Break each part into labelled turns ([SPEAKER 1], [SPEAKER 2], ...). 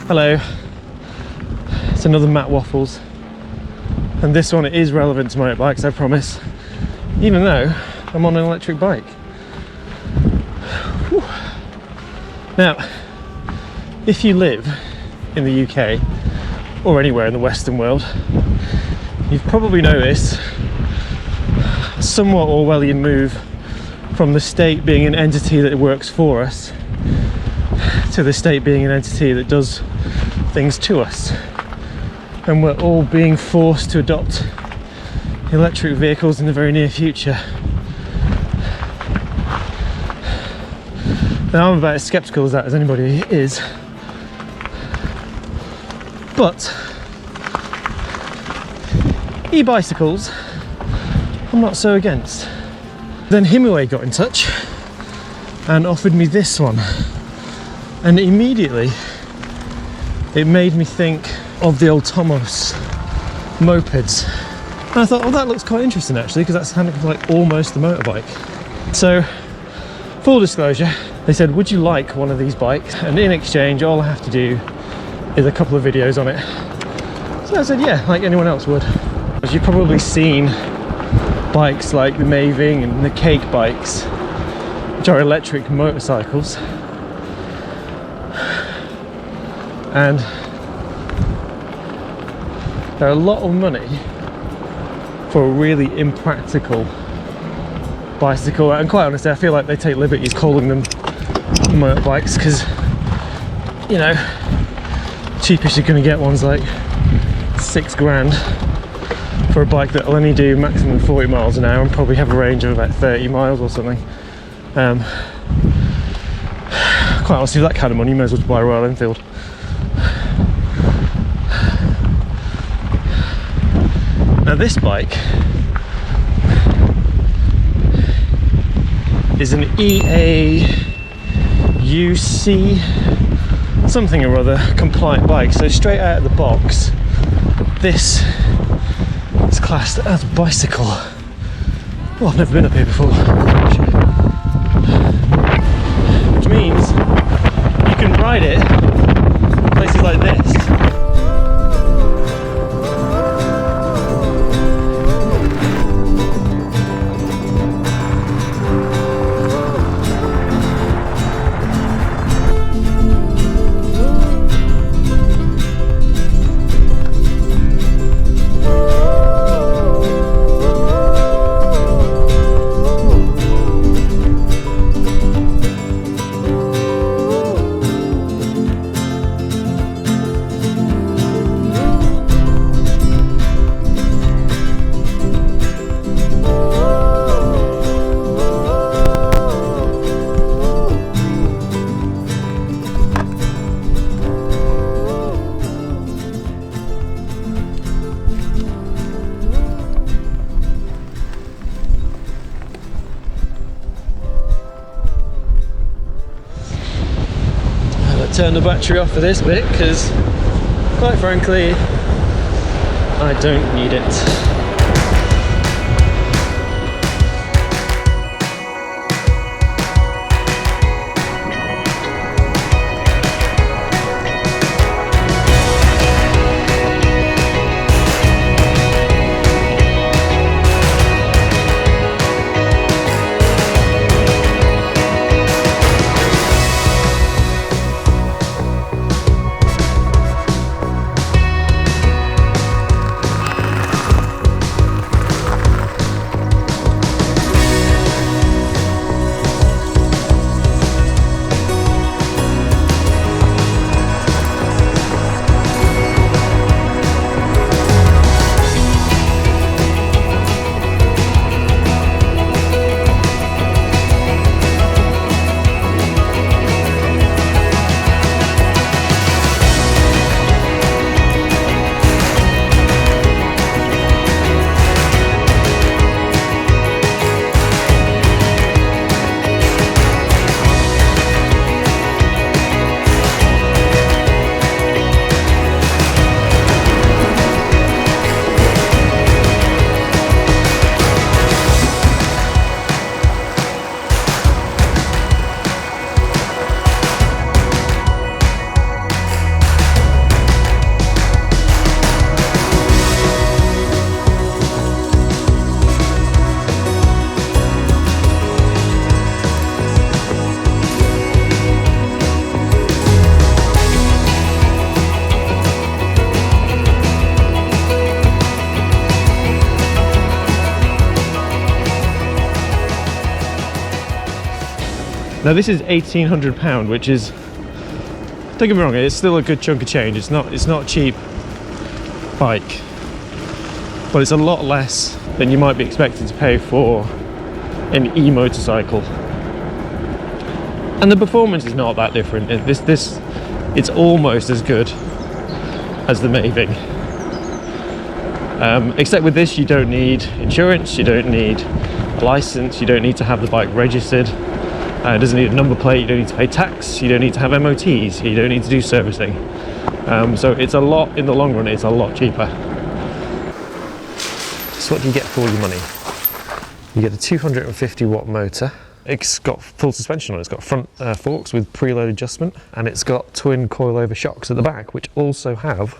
[SPEAKER 1] Hello, it's another Matt Waffles, and this one is relevant to motorbikes, I promise, even though I'm on an electric bike. Whew. Now, if you live in the UK or anywhere in the Western world, you've probably noticed a somewhat Orwellian move from the state being an entity that works for us to the state being an entity that does things to us, and we're all being forced to adopt electric vehicles in the very near future. Now, I'm about as skeptical as that as anybody is, but e-bicycles I'm not so against. Then Himiway got in touch and offered me this one, and immediately it made me think of the old Tomos mopeds, and I thought, oh, that looks quite interesting actually, because that's kind of like almost a motorbike. So, full disclosure, they said, would you like one of these bikes? And in exchange, all I have to do is a couple of videos on it. So I said, yeah, like anyone else would. As you've probably seen bikes like the Maving and the Cake bikes, which are electric motorcycles, and they're a lot of money for a really impractical bicycle, and quite honestly I feel like they take liberties calling them motorbikes, because, you know, cheapest you're going to get one's like £6,000 for a bike that'll only do maximum 40 miles an hour and probably have a range of about 30 miles or something. Quite honestly, for that kind of money you may as well buy a Royal Enfield. Now this bike is an EAUC something or other compliant bike, so straight out of the box this is classed as a bicycle. Oh, I've never been up here before, which means you can ride it places like this. Turn the battery off for this bit because, quite frankly, I don't need it. Now this is £1,800, which is, don't get me wrong, it's still a good chunk of change. It's not a cheap bike, but it's a lot less than you might be expected to pay for an e-motorcycle. And the performance is not that different. It's almost as good as the Mavic. Except with this, you don't need insurance, you don't need a license, you don't need to have the bike registered. It doesn't need a number plate, you don't need to pay tax, you don't need to have MOTs, you don't need to do servicing. So it's a lot, in the long run, it's a lot cheaper. So what do you get for your money? You get a 250 watt motor. It's got full suspension on it. It's got front forks with preload adjustment, and it's got twin coilover shocks at the back, which also have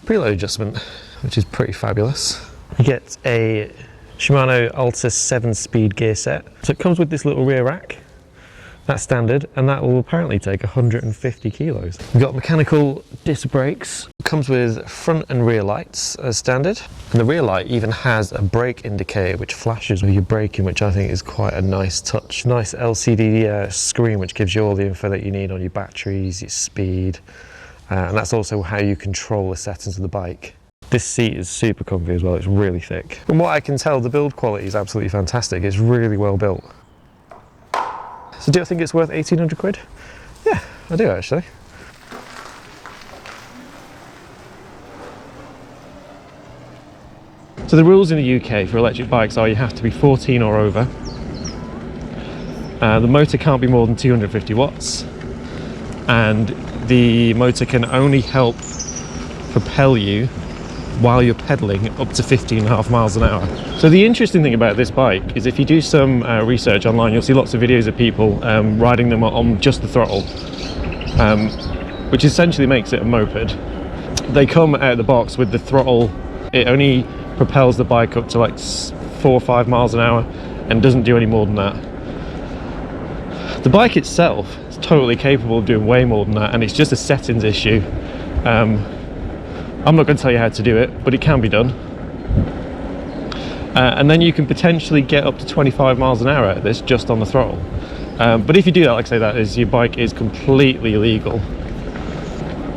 [SPEAKER 1] preload adjustment, which is pretty fabulous. You get a Shimano Altus 7-speed gear set. So it comes with this little rear rack. That's standard, and that will apparently take 150 kilos. We've got mechanical disc brakes. It comes with front and rear lights as standard. And the rear light even has a brake indicator which flashes when you're braking, which I think is quite a nice touch. Nice LCD screen which gives you all the info that you need on your batteries, your speed. And that's also how you control the settings of the bike. This seat is super comfy as well, it's really thick. From what I can tell, the build quality is absolutely fantastic. It's really well built. So do I think it's worth 1,800 quid? Yeah, I do actually. So the rules in the UK for electric bikes are you have to be 14 or over. The motor can't be more than 250 watts. And the motor can only help propel you while you're pedaling up to 15.5 miles an hour. So the interesting thing about this bike is if you do some research online, you'll see lots of videos of people riding them on just the throttle, which essentially makes it a moped. They come out of the box with the throttle. It only propels the bike up to like 4 or 5 miles an hour and doesn't do any more than that. The bike itself is totally capable of doing way more than that, and it's just a settings issue. I'm not going to tell you how to do it, but it can be done. And then you can potentially get up to 25 miles an hour out of this just on the throttle. But if you do that, like I say, that is, your bike is completely illegal.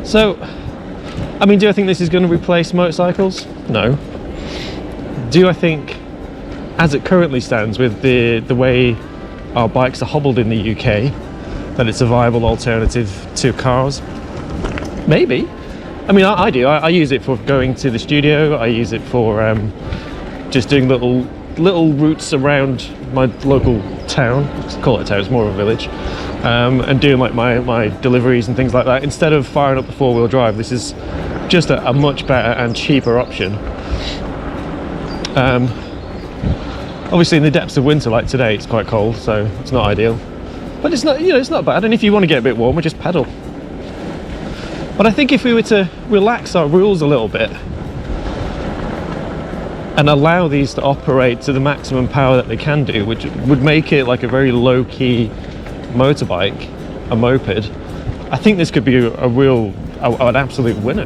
[SPEAKER 1] So, I mean, do I think this is going to replace motorcycles? No. Do I think, as it currently stands with the way our bikes are hobbled in the UK, that it's a viable alternative to cars? Maybe. I mean, I do. I use it for going to the studio. I use it for just doing little routes around my local town. I call it a town, it's more of a village. And doing like my deliveries and things like that. Instead of firing up the four-wheel drive, this is just a much better and cheaper option. Obviously in the depths of winter like today, it's quite cold, so it's not ideal. But it's not, it's not bad. And if you want to get a bit warmer, just pedal. But I think if we were to relax our rules a little bit and allow these to operate to the maximum power that they can do, which would make it like a very low-key motorbike, a moped, I think this could be an absolute winner.